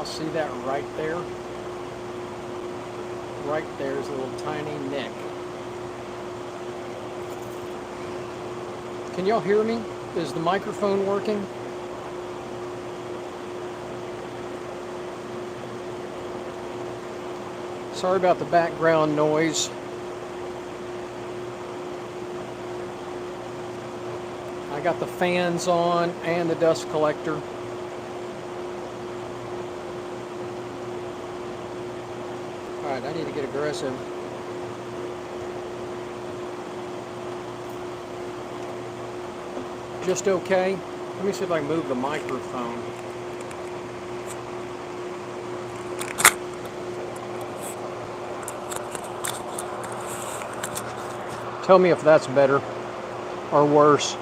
now see that right there? Right there's a little tiny nick. Can y'all hear me? Is the microphone working? Sorry about the background noise. I got the fans on and the dust collector. Alright, I need to get aggressive. Just okay. Let me see if I can move the microphone. Tell me if that's better or worse.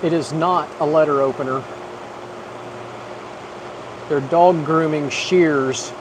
It is not a letter opener. They're dog grooming shears.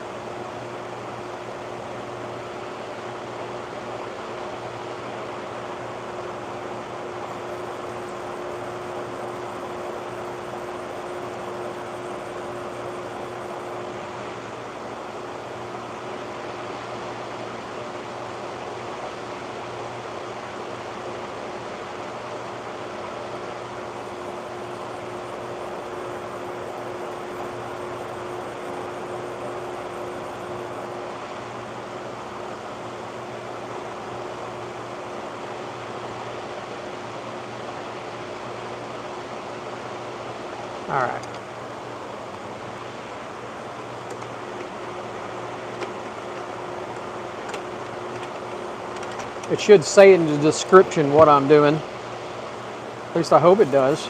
All right. It should say in the description what I'm doing. At least I hope it does.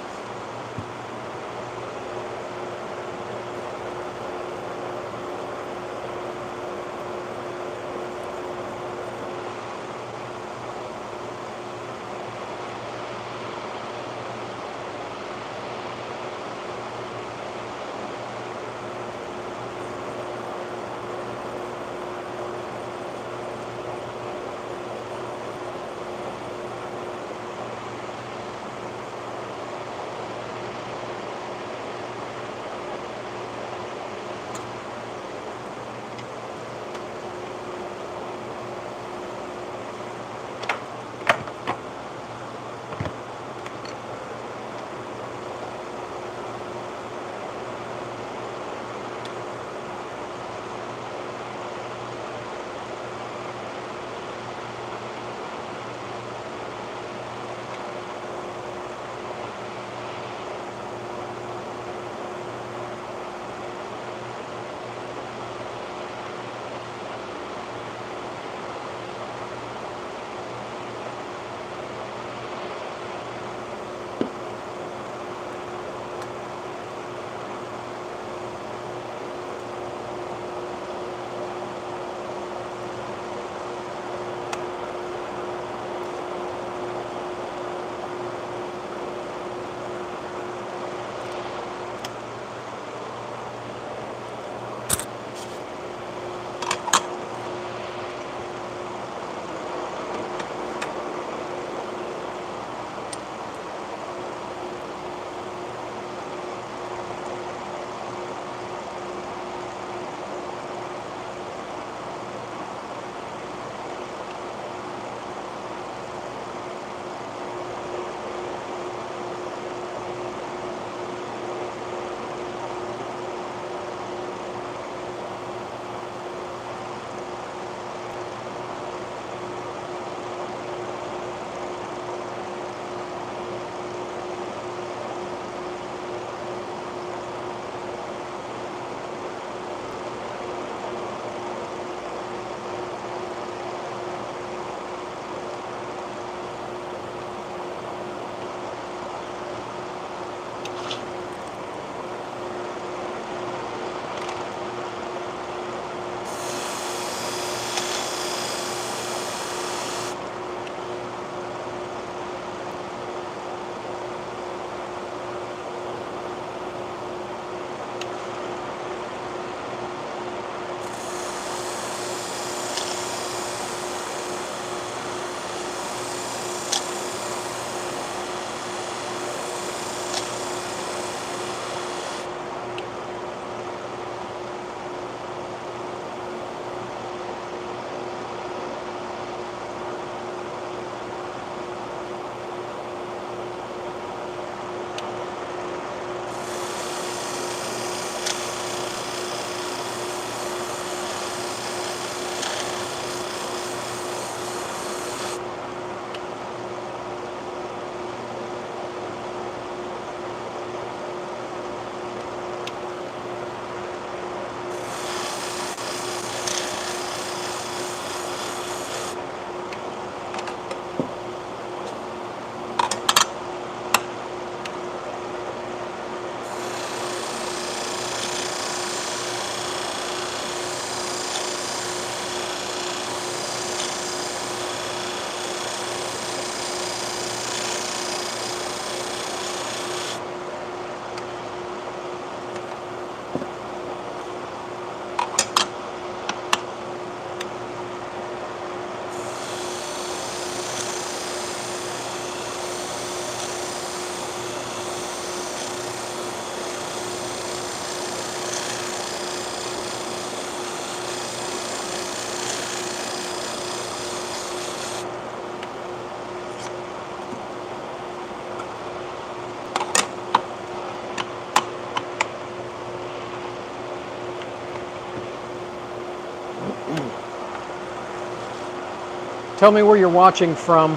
Tell me where you're watching from.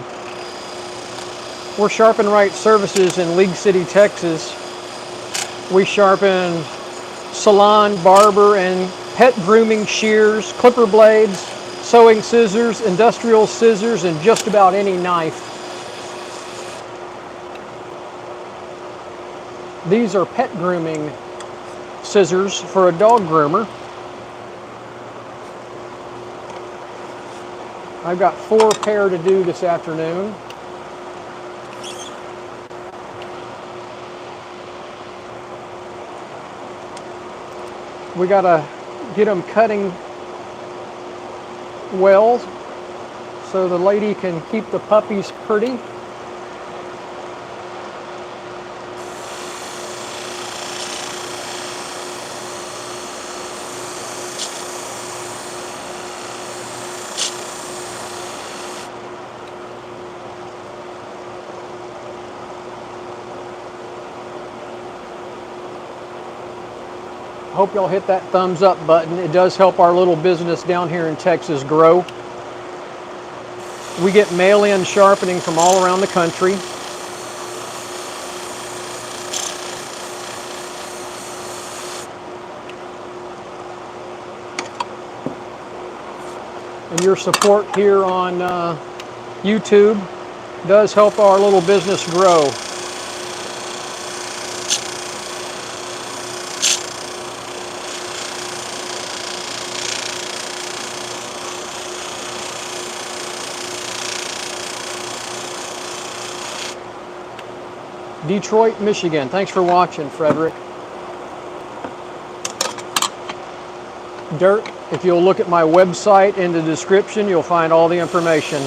We're Sharpen Right Services in League City, Texas. We sharpen salon, barber, and pet grooming shears, clipper blades, sewing scissors, industrial scissors, and just about any knife. These are pet grooming scissors for a dog groomer. I've got 4 pair to do this afternoon. We gotta get them cutting well so the lady can keep the puppies pretty. Hope y'all hit that thumbs up button. It does help our little business down here in Texas grow. We get mail-in sharpening from all around the country. And your support here on YouTube does help our little business grow. Detroit, Michigan. Thanks for watching, Frederick. Dirk, if you'll look at my website in the description, you'll find all the information.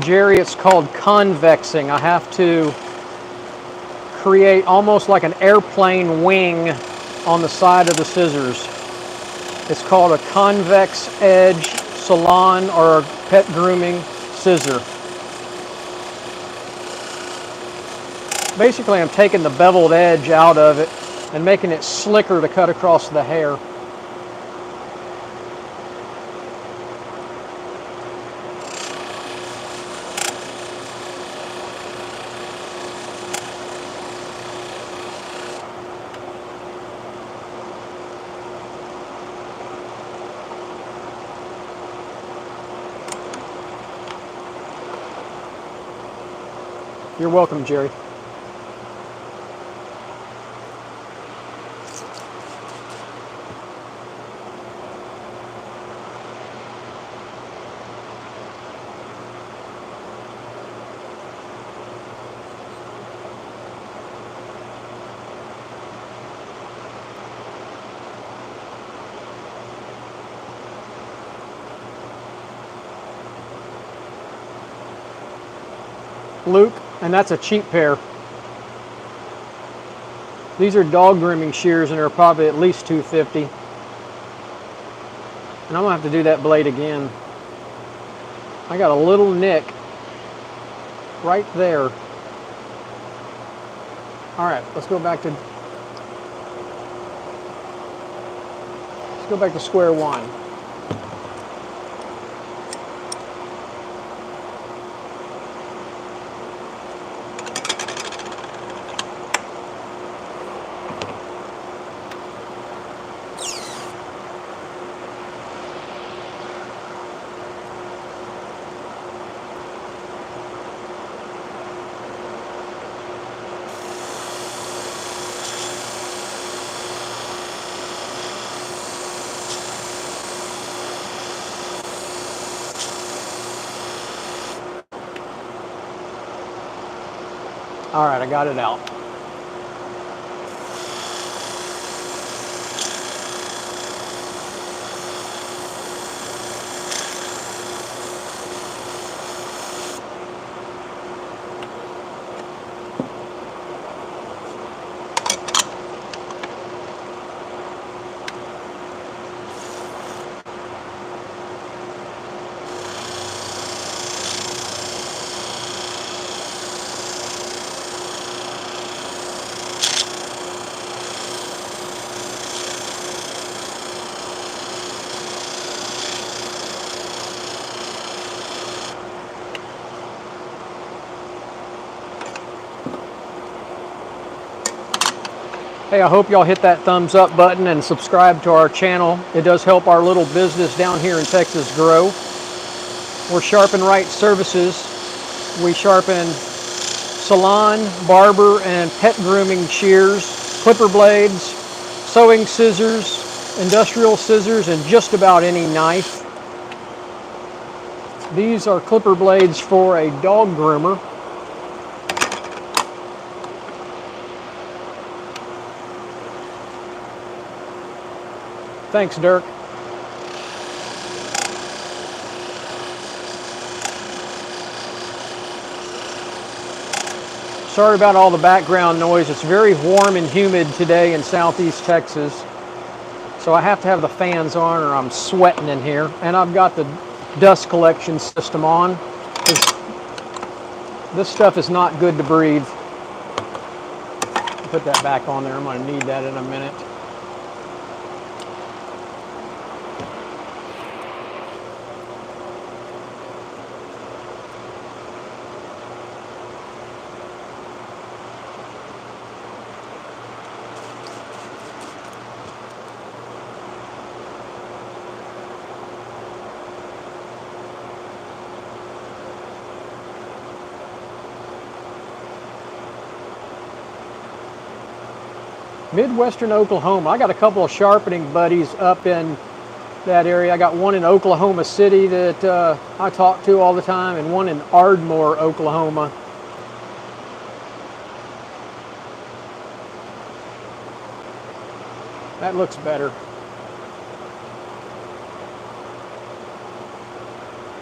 Jerry, it's called convexing. I have to create almost like an airplane wing on the side of the scissors. It's called a convex edge salon or pet grooming scissor. Basically, I'm taking the beveled edge out of it and making it slicker to cut across the hair. You're welcome, Jerry. Luke, and that's a cheap pair. These are dog grooming shears and they're probably at least $2.50. And I'm gonna have to do that blade again. I got a little nick right there. All right, let's go back to square one. All right, I got it out. Hey, I hope y'all hit that thumbs up button and subscribe to our channel. It does help our little business down here in Texas grow. We're Sharpen Right Services. We sharpen salon, barber, and pet grooming shears, clipper blades, sewing scissors, industrial scissors, and just about any knife. These are clipper blades for a dog groomer. Thanks, Dirk. Sorry about all the background noise. It's very warm and humid today in southeast Texas. So I have to have the fans on or I'm sweating in here. And I've got the dust collection system on. This stuff is not good to breathe. Put that back on there. I'm going to need that in a minute. Midwestern Oklahoma. I got a couple of sharpening buddies up in that area. I got one in Oklahoma City that I talk to all the time, and one in Ardmore, Oklahoma. That looks better.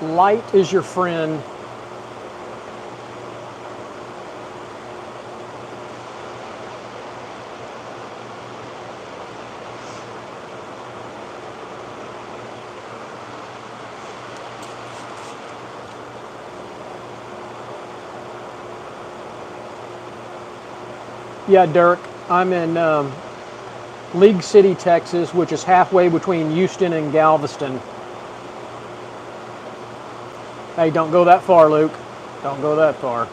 Light is your friend. Yeah, Dirk, I'm in League City, Texas, which is halfway between Houston and Galveston. Hey, don't go that far, Luke. Don't go that far.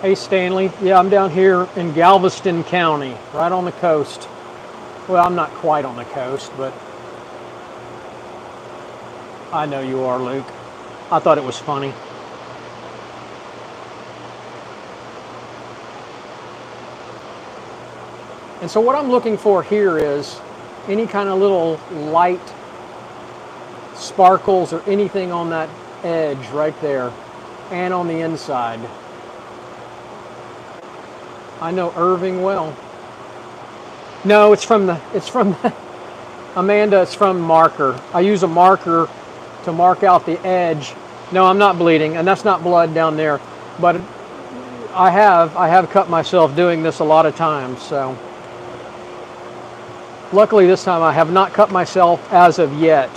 Hey, Stanley. Yeah, I'm down here in Galveston County, right on the coast. Well, I'm not quite on the coast, but I know you are, Luke. I thought it was funny. And so what I'm looking for here is any kind of little light sparkles or anything on that edge right there and on the inside. I know Irving well. No, it's from Amanda, it's from marker. I use a marker to mark out the edge. No, I'm not bleeding, and that's not blood down there. But I have cut myself doing this a lot of times, so. Luckily this time I have not cut myself as of yet.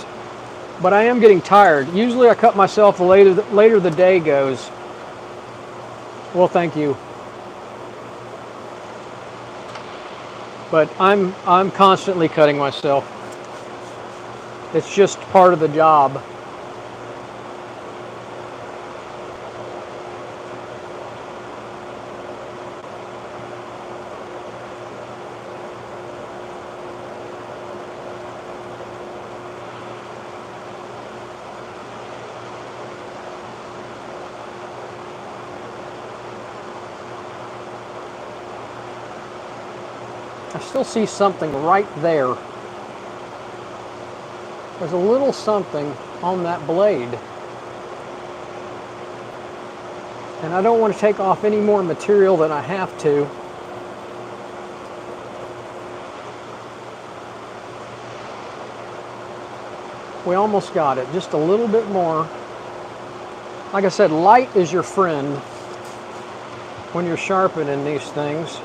But I am getting tired. Usually I cut myself the later the day goes. Well, thank you. But I'm constantly cutting myself. It's just part of the job. I still see something right there. There's a little something on that blade. And I don't want to take off any more material than I have to. We almost got it, just a little bit more. Like I said, light is your friend when you're sharpening these things.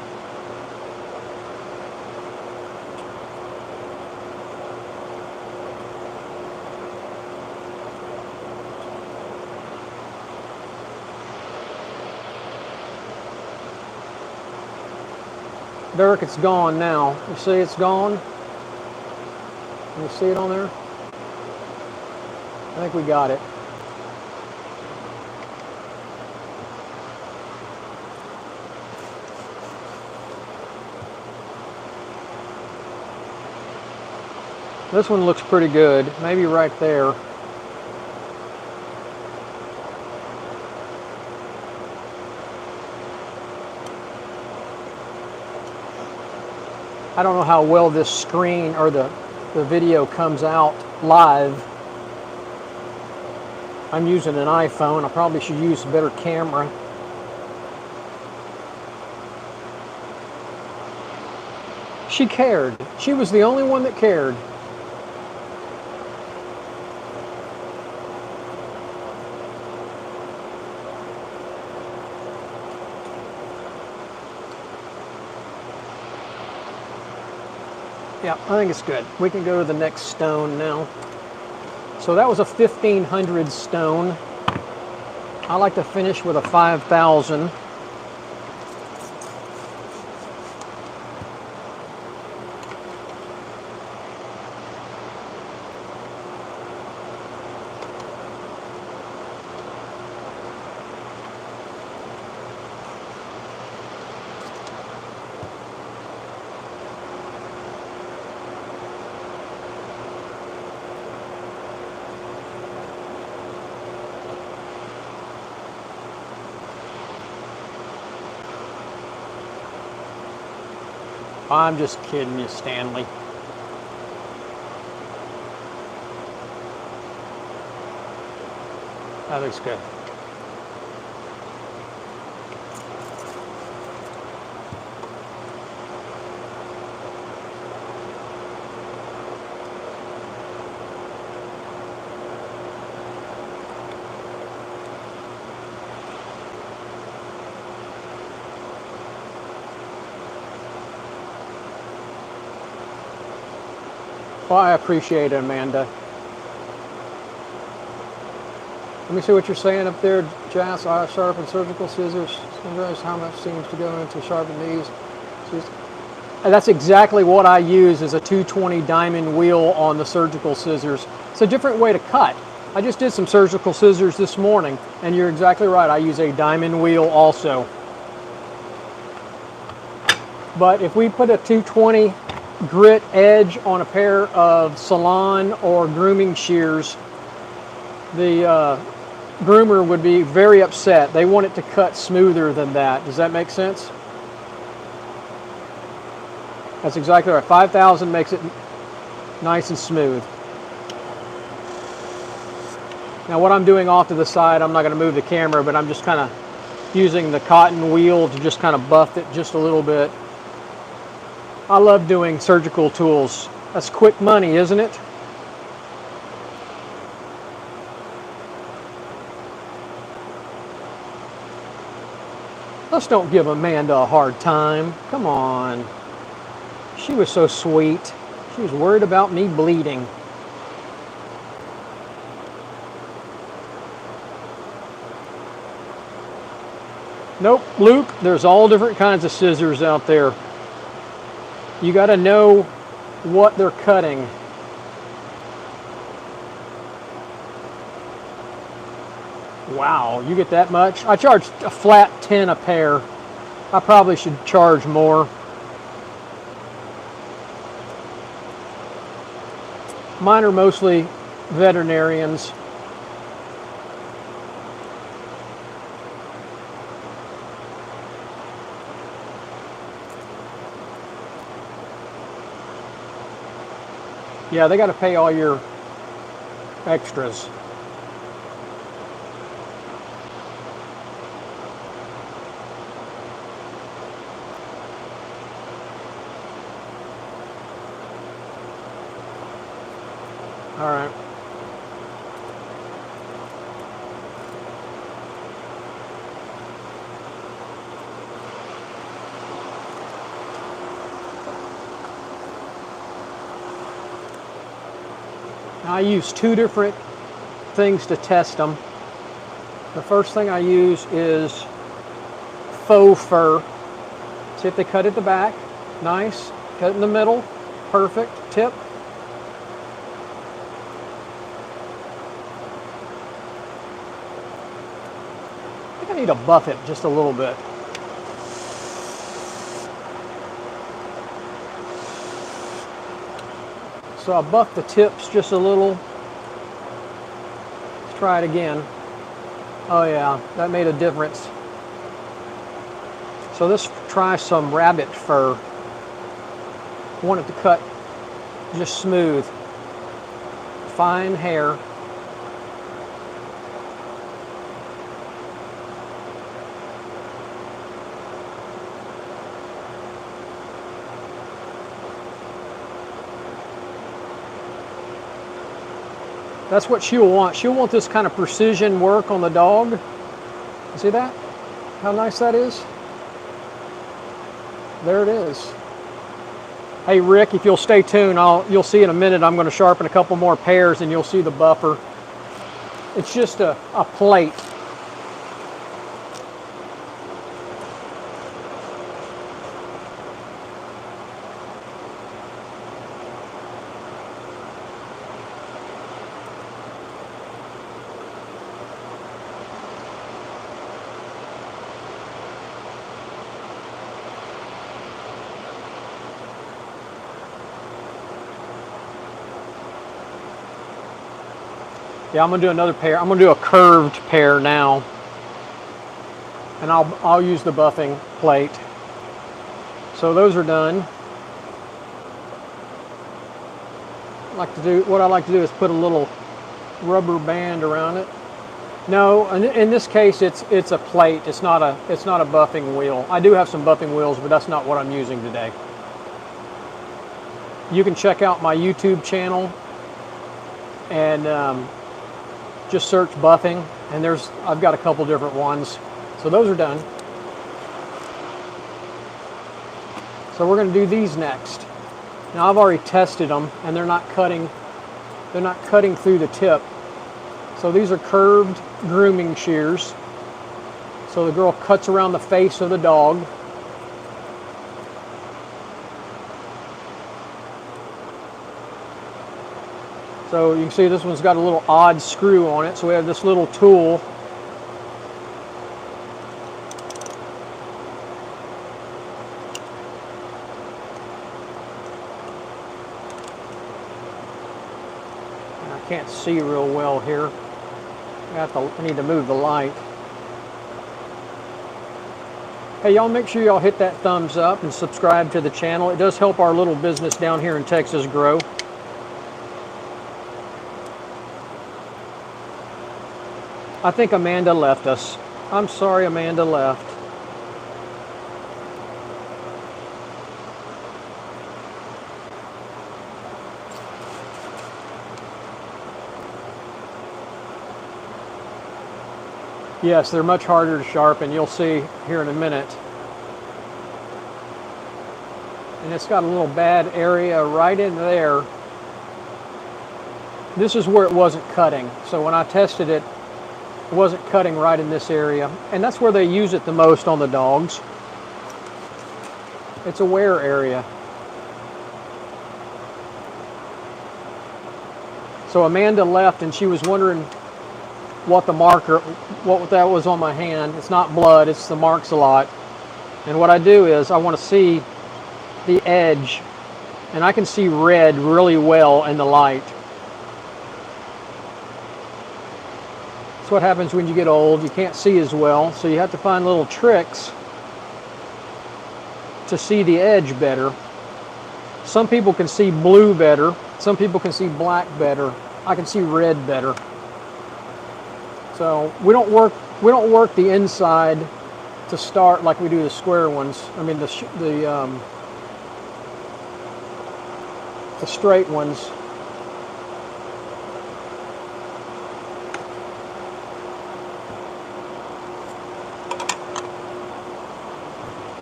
Dirk, it's gone now. You see it's gone? Can you see it on there? I think we got it. This one looks pretty good, maybe right there. I don't know how well this screen or the video comes out live. I'm using an iPhone. I probably should use a better camera. She cared. She was the only one that cared. Yeah, I think it's good. We can go to the next stone now. So that was a 1500 stone. I like to finish with a 5000. I'm just kidding you, Stanley. That looks good. Well, I appreciate it, Amanda. Let me see what you're saying up there, Jas. I sharpen surgical scissors. Sometimes how much seems to go into sharpen these. And that's exactly what I use as a 220 diamond wheel on the surgical scissors. It's a different way to cut. I just did some surgical scissors this morning, and you're exactly right. I use a diamond wheel also. But if we put a 220 grit edge on a pair of salon or grooming shears, the groomer would be very upset. They want it to cut smoother than that. Does that make sense? That's exactly right. 5000 makes it nice and smooth. Now what I'm doing off to the side, I'm not going to move the camera, but I'm just kind of using the cotton wheel to just kind of buff it just a little bit. I love doing surgical tools. That's quick money, isn't it? Let's don't give Amanda a hard time. Come on. She was so sweet. She was worried about me bleeding. Nope, Luke, there's all different kinds of scissors out there. You got to know what they're cutting. Wow, you get that much? I charge a flat 10 a pair. I probably should charge more. Mine are mostly veterinarians. Yeah, they got to pay all your extras. All right. I use two different things to test them. The first thing I use is faux fur. See if they cut at the back. Nice. Cut in the middle. Perfect. Tip. think I need to buff it just a little bit. So I buffed the tips just a little. Let's try it again. Oh yeah, that made a difference. So let's try some rabbit fur. I want it to cut just smooth. Fine hair. That's what she'll want. She'll want this kind of precision work on the dog. You see that? How nice that is? There it is. Hey Rick, if you'll stay tuned, you'll see in a minute I'm going to sharpen a couple more pairs and you'll see the buffer. It's just a plate. Yeah, I'm gonna do another pair. I'm gonna do a curved pair now, and I'll use the buffing plate. So those are done. What I like to do is put a little rubber band around it. No, in this case it's a plate. It's not a buffing wheel. I do have some buffing wheels, but that's not what I'm using today. You can check out my YouTube channel and just search buffing, and I've got a couple different ones. So those are done. So we're going to do these next. Now I've already tested them, and they're not cutting through the tip. So these are curved grooming shears. So the girl cuts around the face of the dog. So you can see this one's got a little odd screw on it. So we have this little tool. And I can't see real well here. I need to move the light. Hey, y'all, make sure y'all hit that thumbs up and subscribe to the channel. It does help our little business down here in Texas grow. I think Amanda left us. I'm sorry Amanda left. Yes, they're much harder to sharpen. You'll see here in a minute. And it's got a little bad area right in there. This is where it wasn't cutting. So when I tested it, it wasn't cutting right in this area, and that's where they use it the most on the dogs. It's a wear area. So Amanda left, and she was wondering what that was on my hand. It's not blood, it's the marks a lot. And what I do is I want to see the edge, and I can see red really well in the light. That's what happens when you get old. You can't see as well, so you have to find little tricks to see the edge better. Some people can see blue better. Some people can see black better. I can see red better. So we don't work the inside to start like we do the square ones. I mean the straight ones.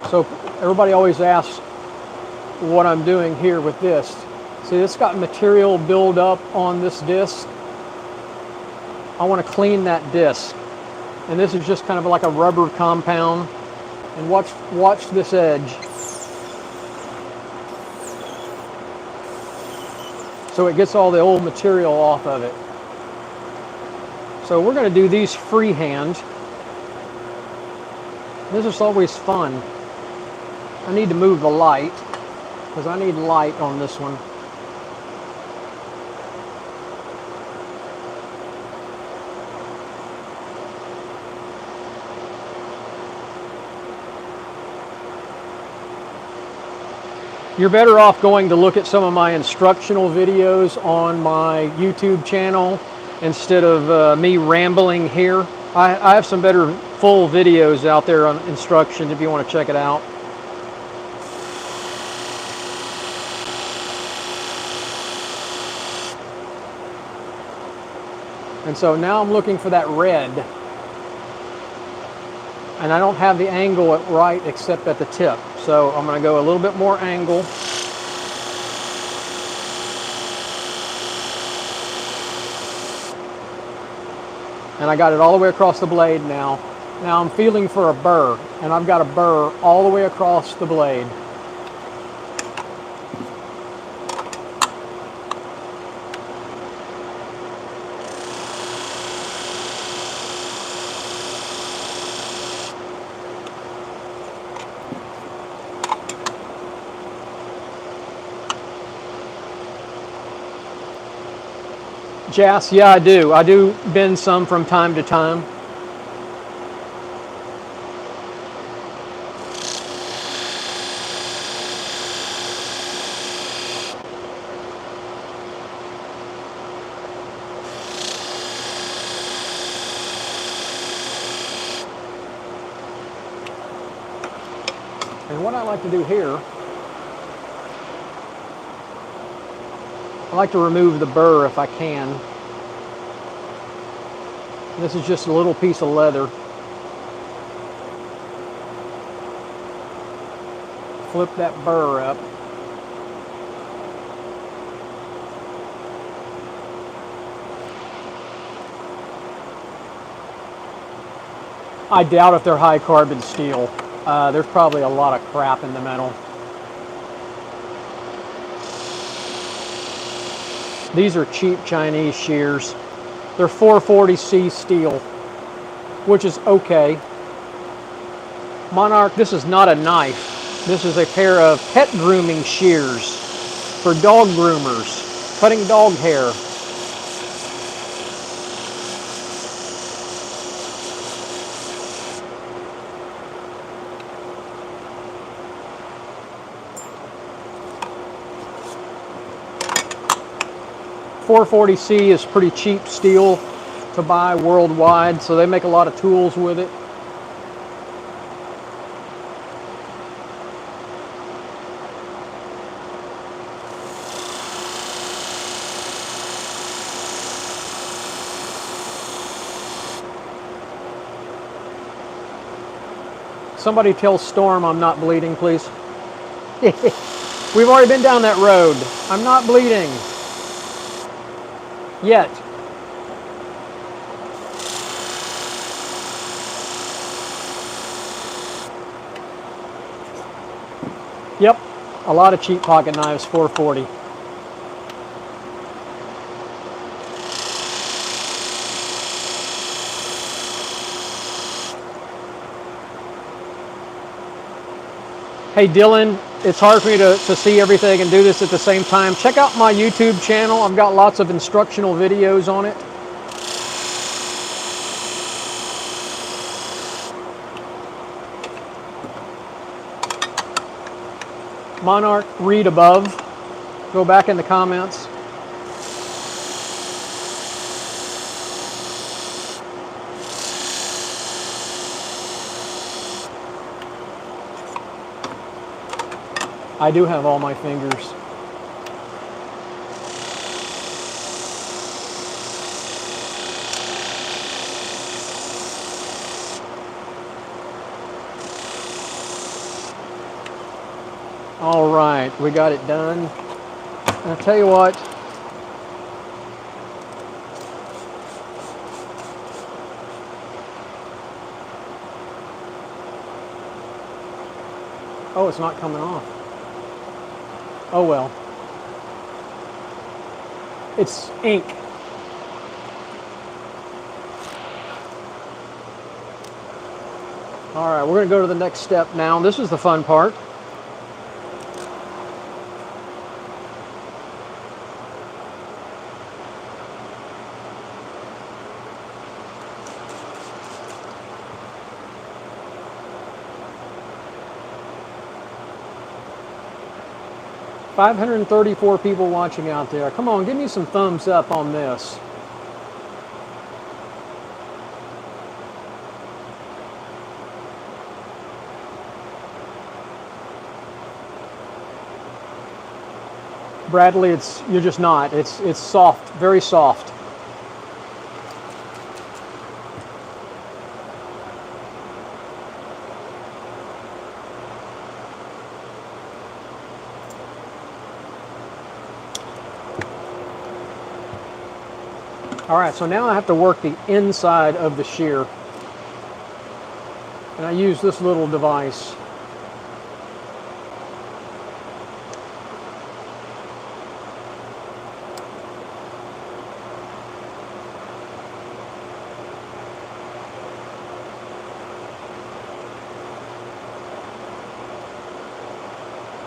So everybody always asks what I'm doing here with this. See, it's got material build up on this disc. I want to clean that disc. And this is just kind of like a rubber compound. And watch this edge. So it gets all the old material off of it. So we're going to do these freehand. This is always fun. I need to move the light because I need light on this one. You're better off going to look at some of my instructional videos on my YouTube channel instead of me rambling here. I have some better full videos out there on instructions if you want to check it out. And so now I'm looking for that red. And I don't have the angle at right except at the tip. So I'm going to go a little bit more angle. And I got it all the way across the blade now. Now I'm feeling for a burr, and I've got a burr all the way across the blade. Jas, yeah, I do. I do bend some from time to time. And what I like to do here, I like to remove the burr if I can. This is just a little piece of leather. Flip that burr up. I doubt if they're high carbon steel. There's probably a lot of crap in the metal. These are cheap Chinese shears. They're 440C steel, which is okay. Monarch, this is not a knife. This is a pair of pet grooming shears for dog groomers, cutting dog hair. .440C is pretty cheap steel to buy worldwide, so they make a lot of tools with it. Somebody tell Storm I'm not bleeding, please. We've already been down that road. I'm not bleeding. Yet. Yep, a lot of cheap pocket knives, 440. Hey Dylan, it's hard for me to see everything and do this at the same time. Check out my YouTube channel. I've got lots of instructional videos on it. Monarch, read above. Go back in the comments. I do have all my fingers. All right, we got it done. And I'll tell you what. Oh, it's not coming off. Oh well. It's ink. All right, we're going to go to the next step now. This is the fun part. $534 people watching out there. Come on, give me some thumbs up on this. Bradley, you're just not. It's soft, very soft. All right, so now I have to work the inside of the shear. And I use this little device.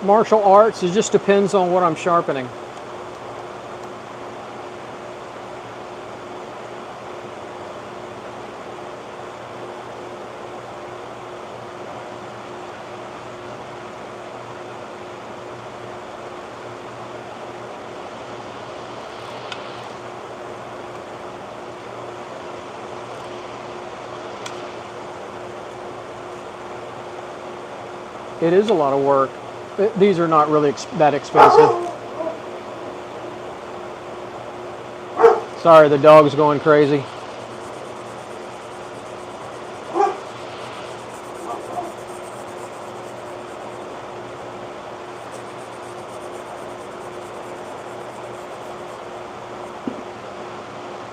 Martial arts, it just depends on what I'm sharpening. It is a lot of work. These are not really that expensive. Sorry, the dog's going crazy.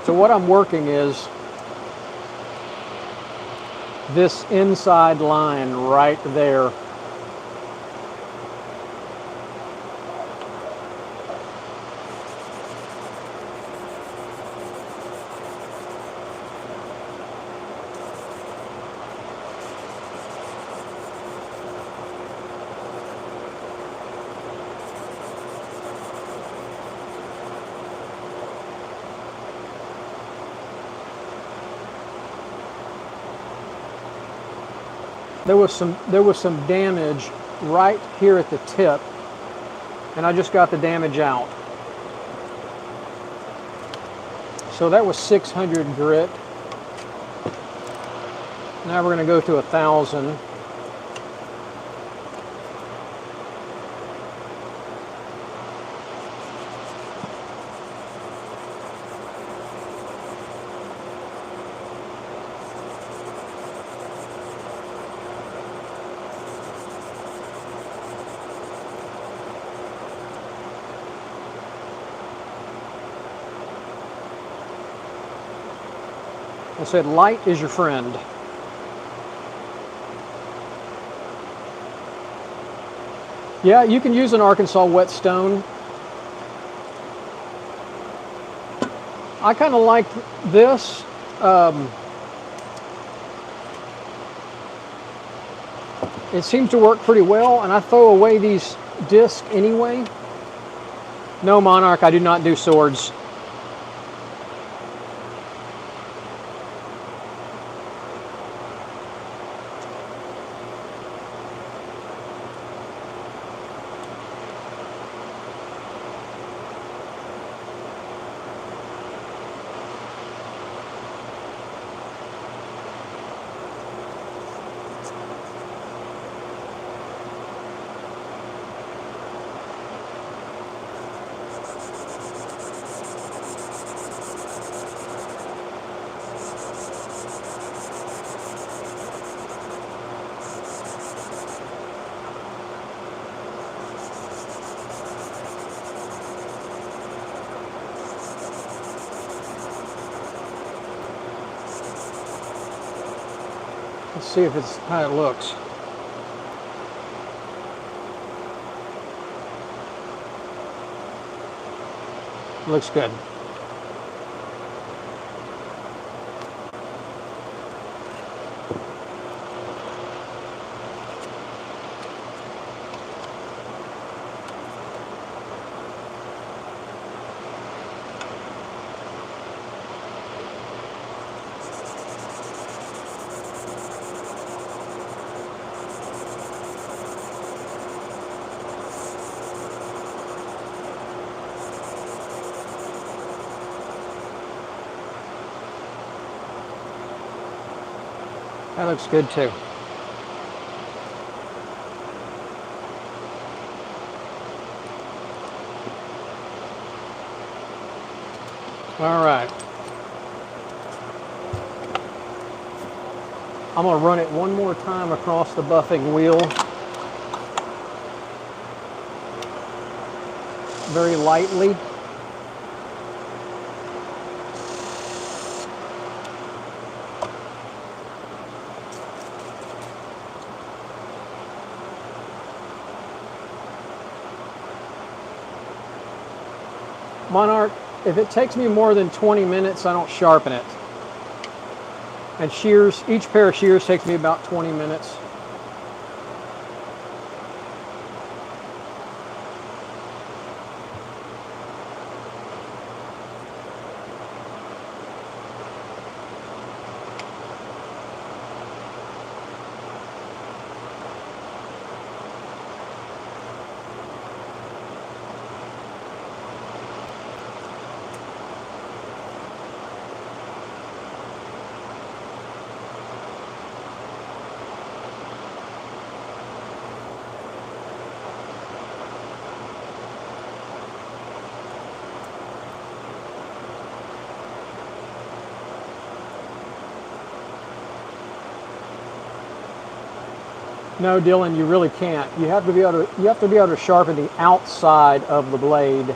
So what I'm working is this inside line right there. There was some damage right here at the tip, and I just got the damage out. So that was 600 grit. Now we're going to go to 1,000. I said, light is your friend. Yeah, you can use an Arkansas whetstone. I kind of like this. It seems to work pretty well, and I throw away these discs anyway. No, Monarch, I do not do swords. Let's see if it's how it looks. Looks good. That looks good too. All right. I'm going to run it one more time across the buffing wheel. Very lightly. Monarch, if it takes me more than 20 minutes, I don't sharpen it. And shears, each pair of shears takes me about 20 minutes. No, Dylan, you really can't. You have to be able to sharpen the outside of the blade.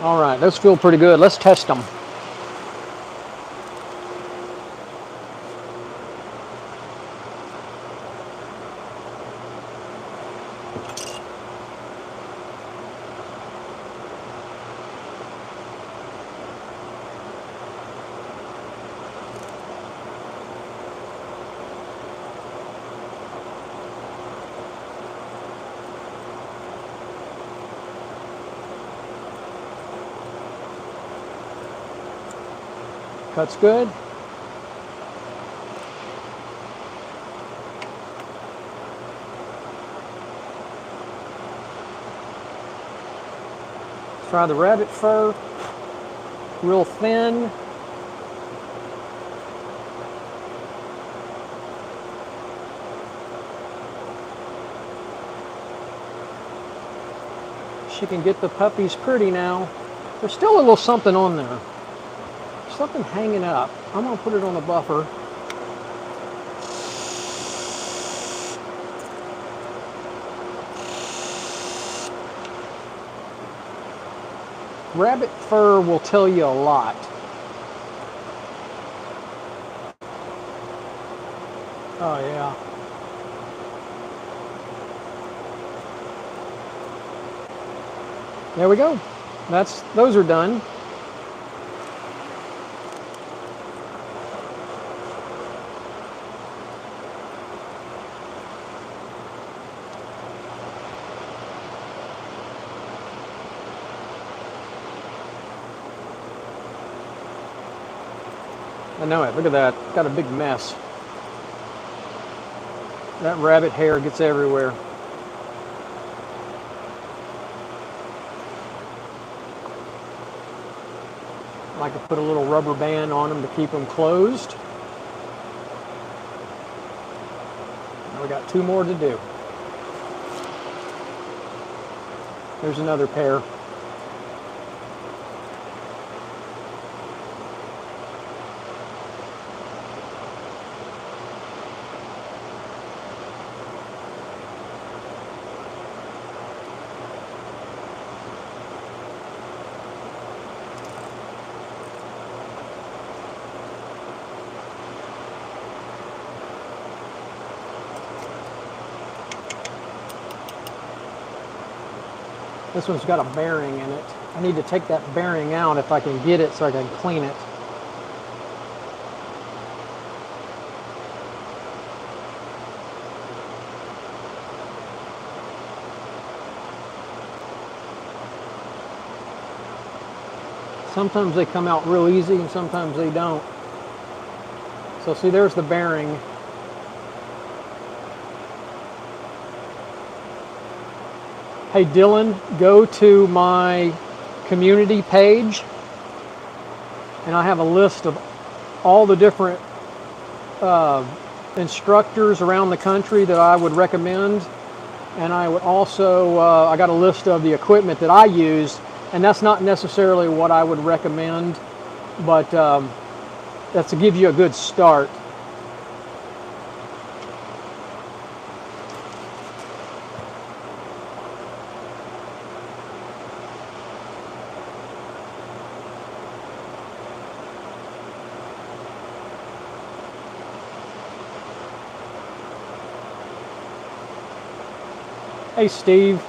All right, those feel pretty good. Let's test them. Cuts good. Try the rabbit fur. Real thin. She can get the puppies pretty now. There's still a little something on there. Something hanging up. I'm going to put it on the buffer. Rabbit fur will tell you a lot. Oh yeah. There we go. Those are done. I know it. Look at that. Got a big mess. That rabbit hair gets everywhere. I like to put a little rubber band on them to keep them closed. Now we got 2 more to do. There's another pair. This one's got a bearing in it. I need to take that bearing out if I can get it so I can clean it. Sometimes they come out real easy and sometimes they don't. So see, there's the bearing. Hey Dylan, go to my community page and I have a list of all the different instructors around the country that I would recommend. And I would also, I got a list of the equipment that I use, and that's not necessarily what I would recommend, but that's to give you a good start. Hey Steve.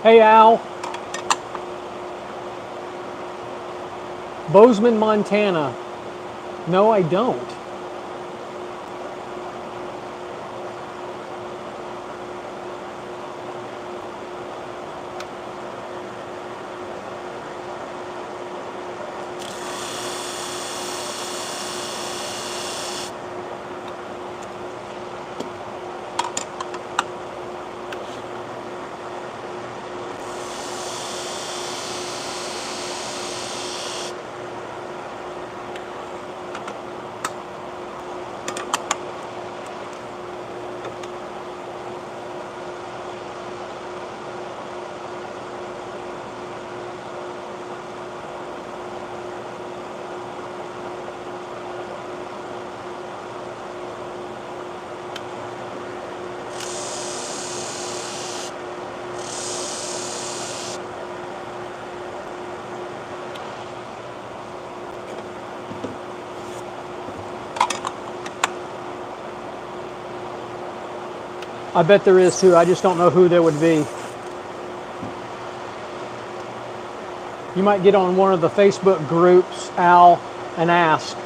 Hey Al. Bozeman, Montana. No, I don't. I bet there is too. I just don't know who there would be. You might get on one of the Facebook groups, Al, and ask.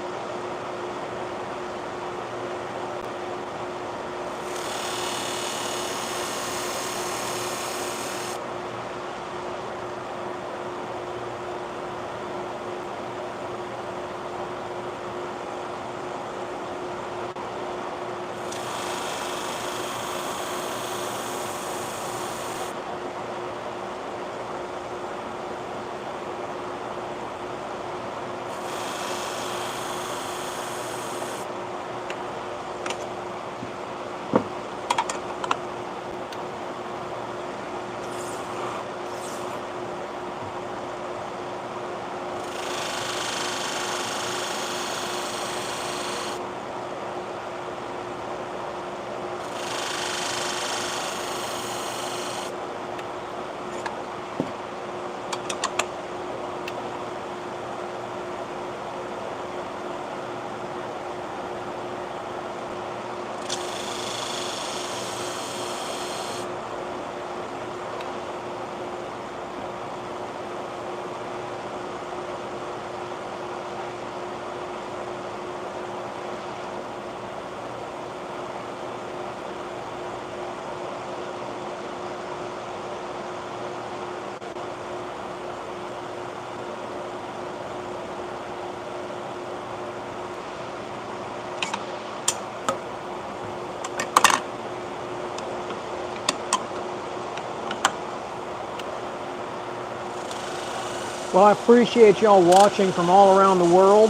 Well, I appreciate y'all watching from all around the world.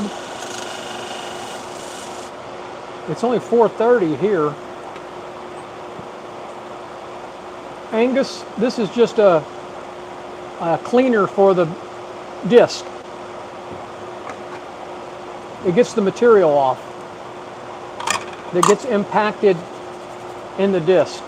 It's only 4:30 here. Angus, this is just a cleaner for the disc. It gets the material off that gets impacted in the disc.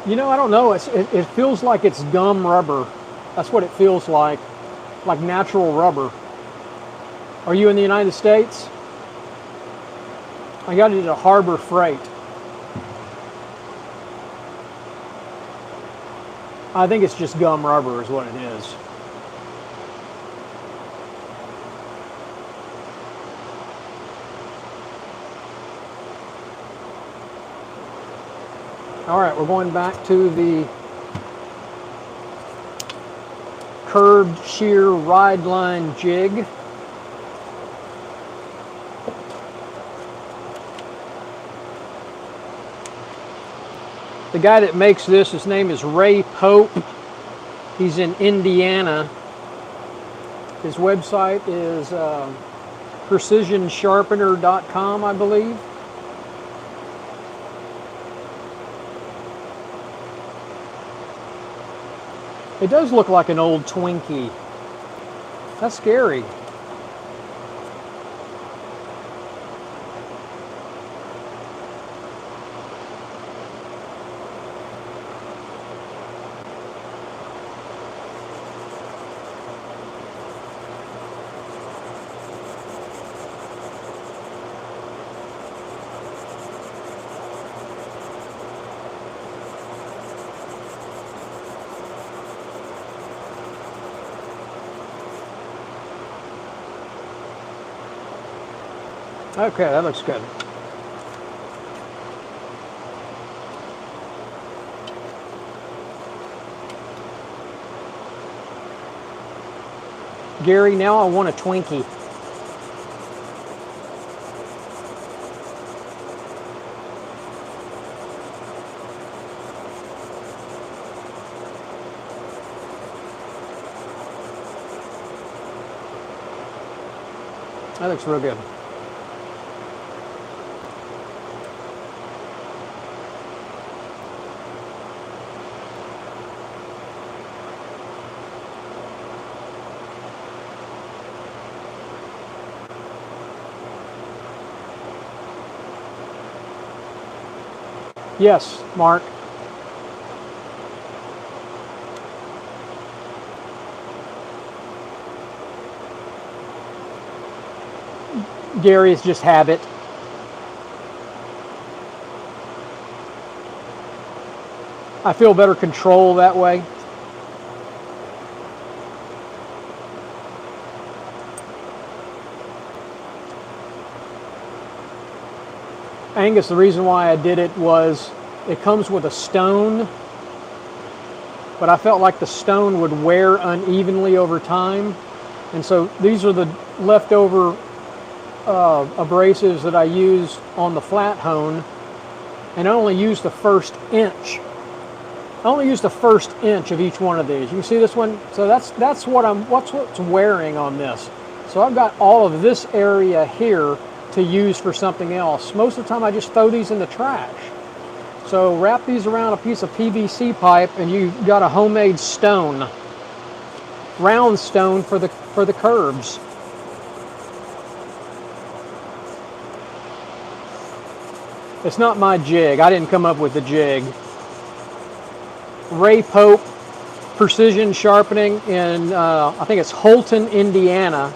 You know, I don't know. It feels like it's gum rubber. That's what it feels like natural rubber. Are you in the United States? I got it at Harbor Freight. I think it's just gum rubber is what it is. All right, we're going back to the curved shear ride line jig. The guy that makes this, his name is Ray Pope. He's in Indiana. His website is precisionsharpener.com, I believe. It does look like an old Twinkie. That's scary. Okay, that looks good. Gary, now I want a Twinkie. That looks real good. Yes, Mark. Gary, is just habit. I feel better control that way. Angus, the reason why I did it was it comes with a stone, but I felt like the stone would wear unevenly over time. And so these are the leftover abrasives that I use on the flat hone, and I only use the first inch. I only use the first inch of each one of these. You can see this one. So that's what's wearing on this. So I've got all of this area here to use for something else. Most of the time I just throw these in the trash. So wrap these around a piece of PVC pipe and you've got a homemade stone, round stone for the curbs. It's not my jig. I didn't come up with the jig. Ray Pope, Precision Sharpening in, I think it's Holton, Indiana,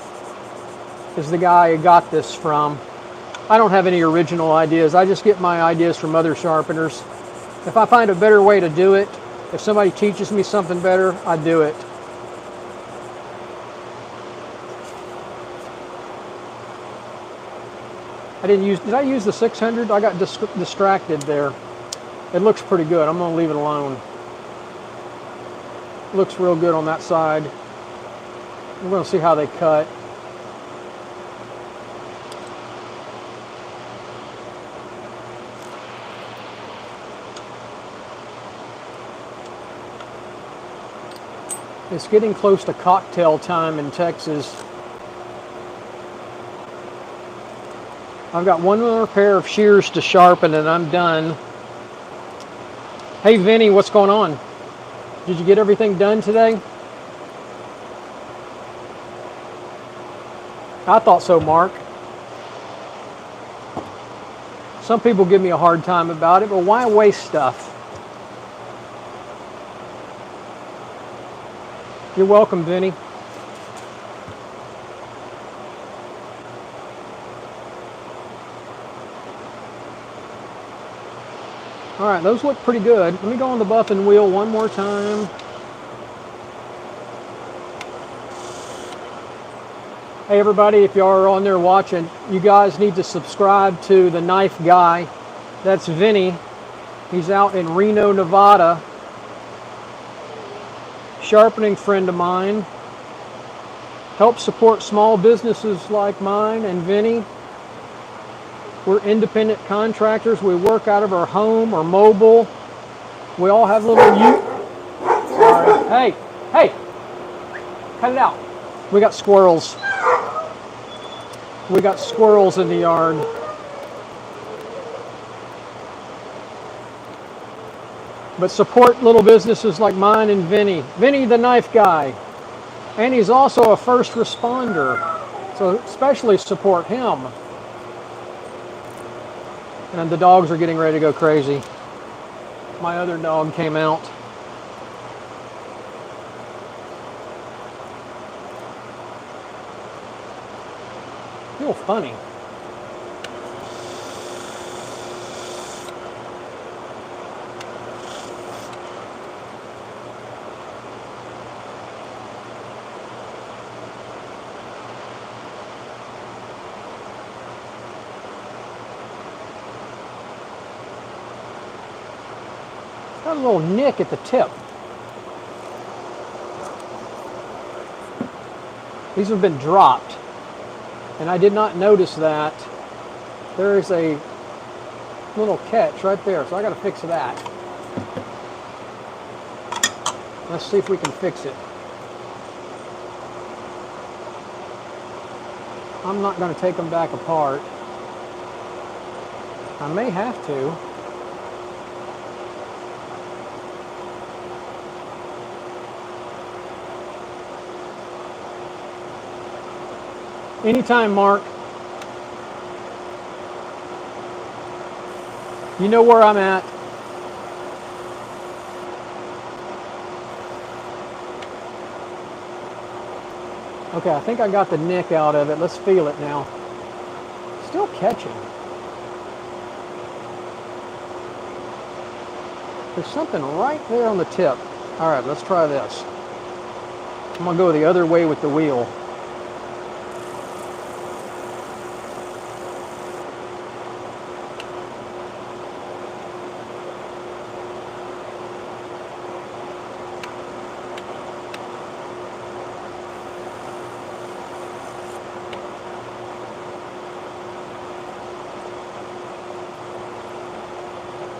is the guy who got this from. I don't have any original ideas. I just get my ideas from other sharpeners. If I find a better way to do it, if somebody teaches me something better, I do it. Did I use the 600? I got distracted there. It looks pretty good. I'm gonna leave it alone. Looks real good on that side. We're gonna see how they cut. It's getting close to cocktail time in Texas. I've got one more pair of shears to sharpen and I'm done. Hey Vinny, what's going on? Did you get everything done today? I thought so, Mark. Some people give me a hard time about it, but why waste stuff? You're welcome, Vinny. All right, those look pretty good. Let me go on the buffing wheel one more time. Hey everybody, if y'all are on there watching, you guys need to subscribe to the Knife Guy. That's Vinny. He's out in Reno, Nevada. Sharpening friend of mine. Helps support small businesses like mine and Vinny. We're independent contractors. We work out of our home or mobile. We all have little Sorry. Hey! Cut it out. We got squirrels. We got squirrels in the yard. But support little businesses like mine and Vinny. Vinny the Knife Guy. And he's also a first responder. So especially support him. And the dogs are getting ready to go crazy. My other dog came out. Feel funny. Got a little nick at the tip. These have been dropped, and I did not notice that. There is a little catch right there, so I got to fix that. Let's see if we can fix it. I'm not going to take them back apart. I may have to. Anytime, Mark. You know where I'm at. Okay, I think I got the nick out of it. Let's feel it now. Still catching. There's something right there on the tip. All right, let's try this. I'm gonna go the other way with the wheel.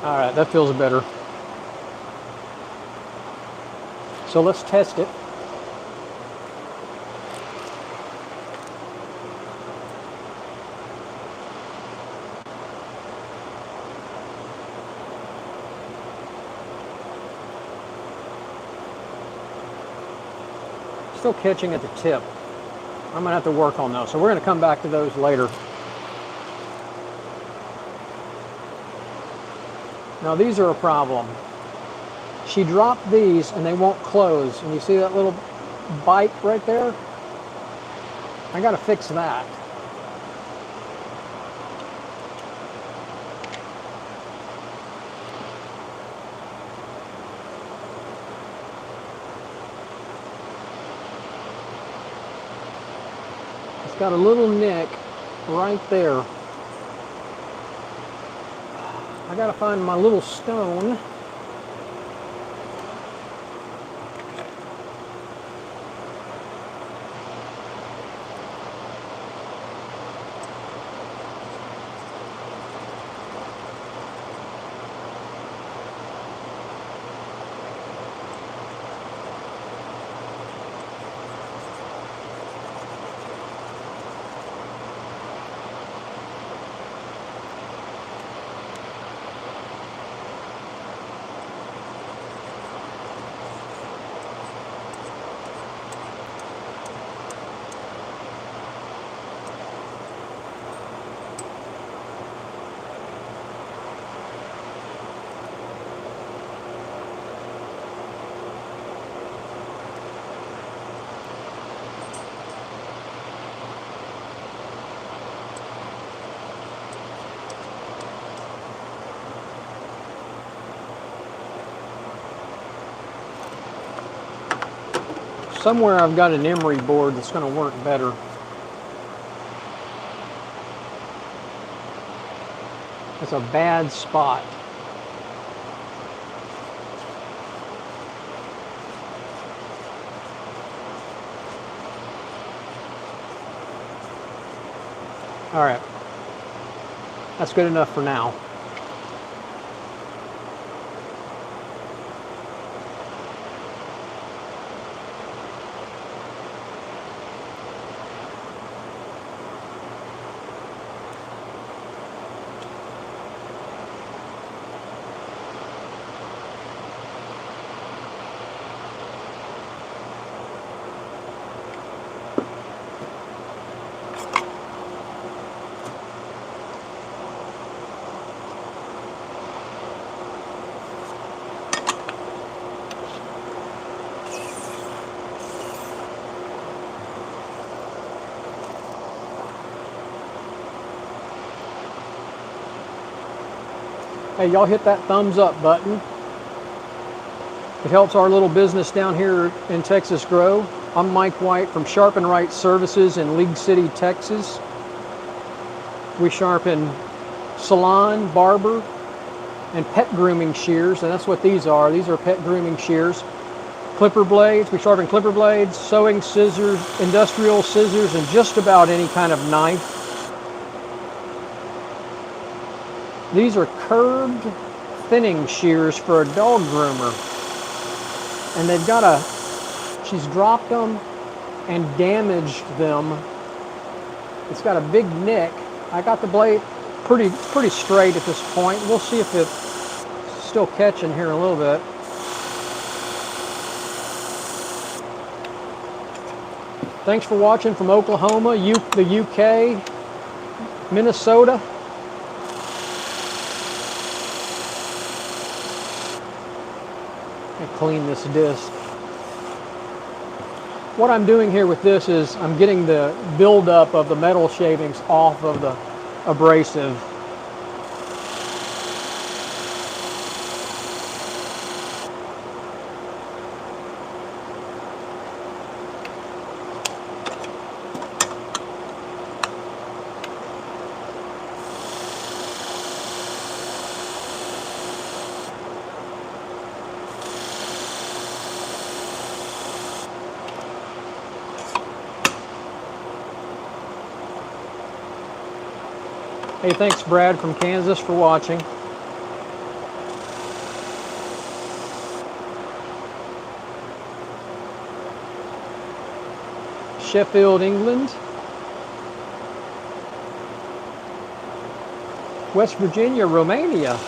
All right, that feels better. So let's test it. Still catching at the tip. I'm gonna have to work on those. So we're gonna come back to those later. Now these are a problem. She dropped these and they won't close. And you see that little bite right there? I gotta fix that. got a little nick right there. I gotta find my little stone. Somewhere I've got an emery board that's going to work better. It's a bad spot. All right, that's good enough for now. Hey, y'all hit that thumbs up button. It helps our little business down here in Texas grow. I'm Mike White from Sharpening Services in League City, Texas. We sharpen salon, barber, and pet grooming shears, and that's what these are. These are pet grooming shears. Clipper blades, we sharpen clipper blades, sewing scissors, industrial scissors, and just about any kind of knife. These are curved thinning shears for a dog groomer. And they've got she's dropped them and damaged them. It's got a big nick. I got the blade pretty straight at this point. We'll see if it's still catching here in a little bit. Thanks for watching from Oklahoma, the UK, Minnesota. Clean this disc. What I'm doing here with this is I'm getting the buildup of the metal shavings off of the abrasive. Hey, thanks Brad from Kansas for watching. Sheffield, England. West Virginia, Romania.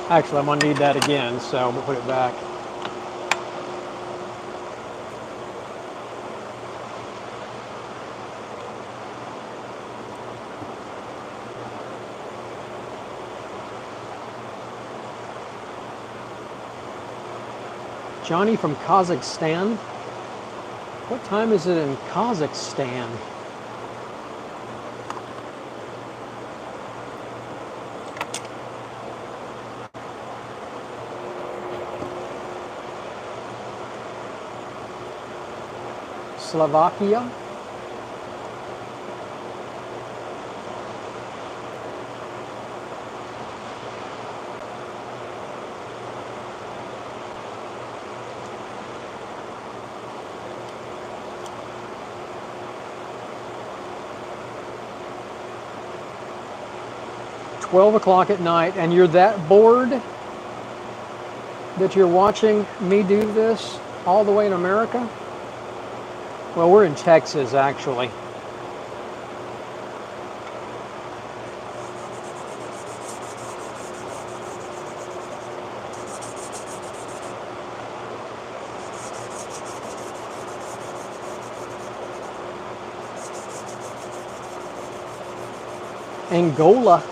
Actually, I'm going to need that again, so I'm going to put it back. Johnny from Kazakhstan. What time is it in Kazakhstan? Slovakia. $12 at night, and you're that bored that you're watching me do this all the way in America? Well, we're in Texas, actually. Angola.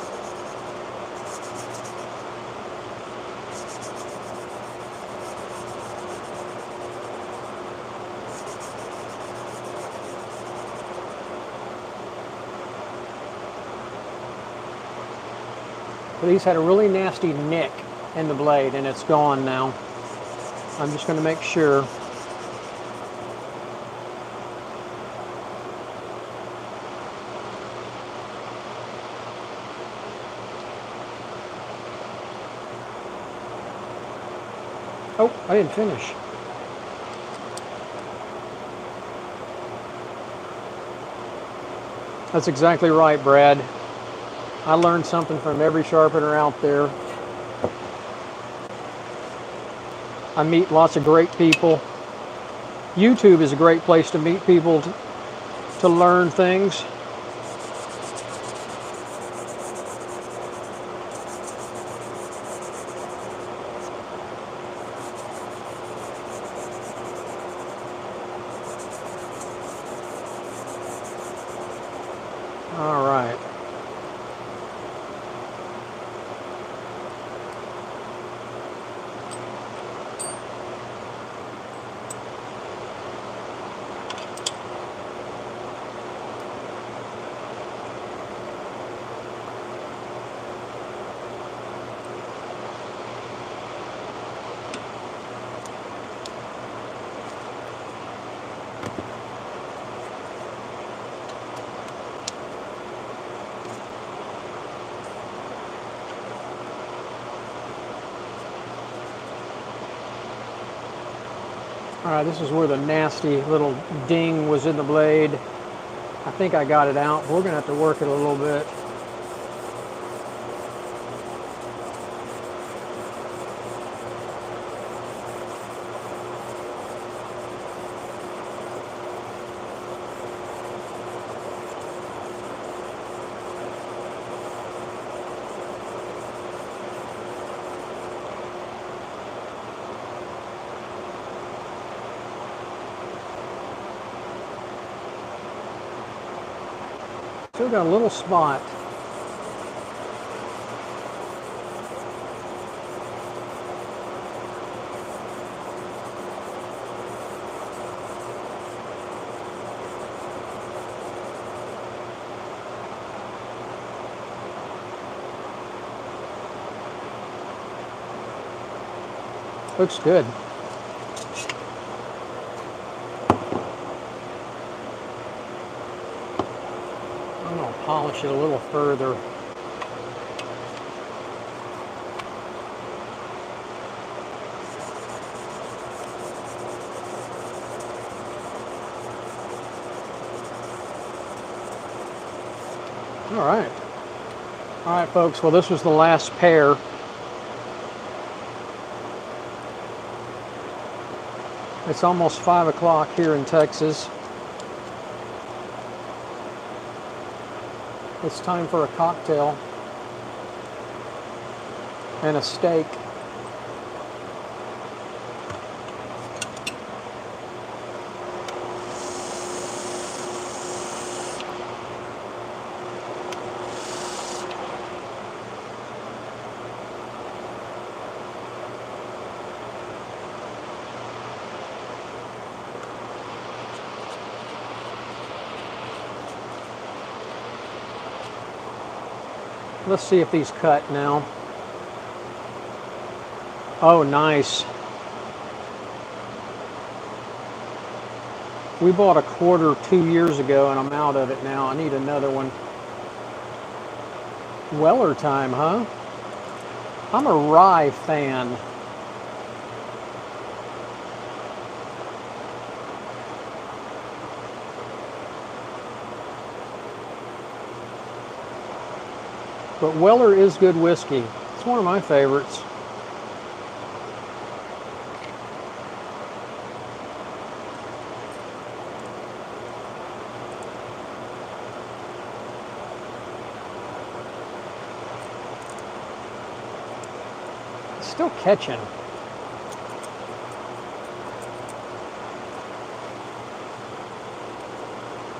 But he's had a really nasty nick in the blade, and it's gone now. I'm just going to make sure. Oh, I didn't finish. That's exactly right, Brad. I learned something from every sharpener out there. I meet lots of great people. YouTube is a great place to meet people to learn things. All right. All right, this is where the nasty little ding was in the blade. I think I got it out. We're gonna have to work it a little bit. Still got a little spot. Looks good. I'm going to polish it a little further. All right. All right, folks. Well, this was the last pair. It's almost 5 o'clock here in Texas. It's time for a cocktail and a steak. Let's see if these cut now. Oh, nice. We bought a quarter 2 years ago, and I'm out of it now. I need another one. Weller time, huh? I'm a rye fan. But Weller is good whiskey. It's one of my favorites. It's still catching.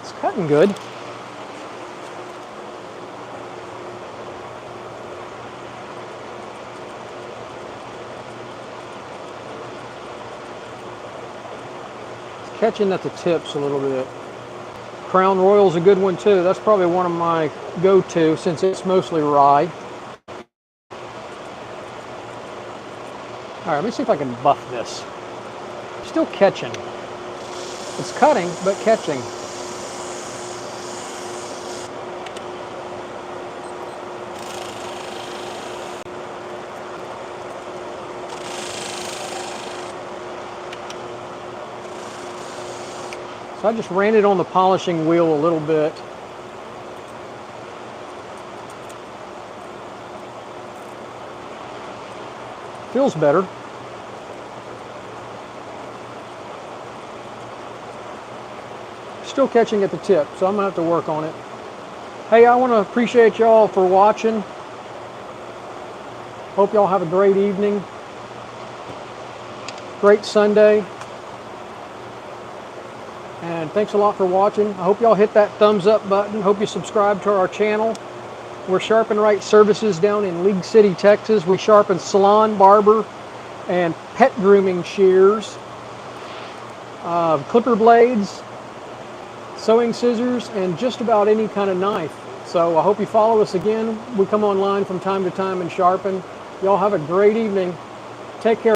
It's cutting good. Catching at the tips a little bit. Crown Royal's a good one too. That's probably one of my go-to since it's mostly rye. All right, let me see if I can buff this. Still catching. It's cutting, but catching. So I just ran it on the polishing wheel a little bit. Feels better. Still catching at the tip, so I'm gonna have to work on it. Hey, I want to appreciate y'all for watching. Hope y'all have a great evening. Great Sunday. And thanks a lot for watching. I hope y'all hit that thumbs up button. Hope you subscribe to our channel. We're Sharpen Right Services down in League City, Texas. We sharpen salon, barber, and pet grooming shears, clipper blades, sewing scissors, and just about any kind of knife. So I hope you follow us again. We come online from time to time and sharpen. Y'all have a great evening. Take care.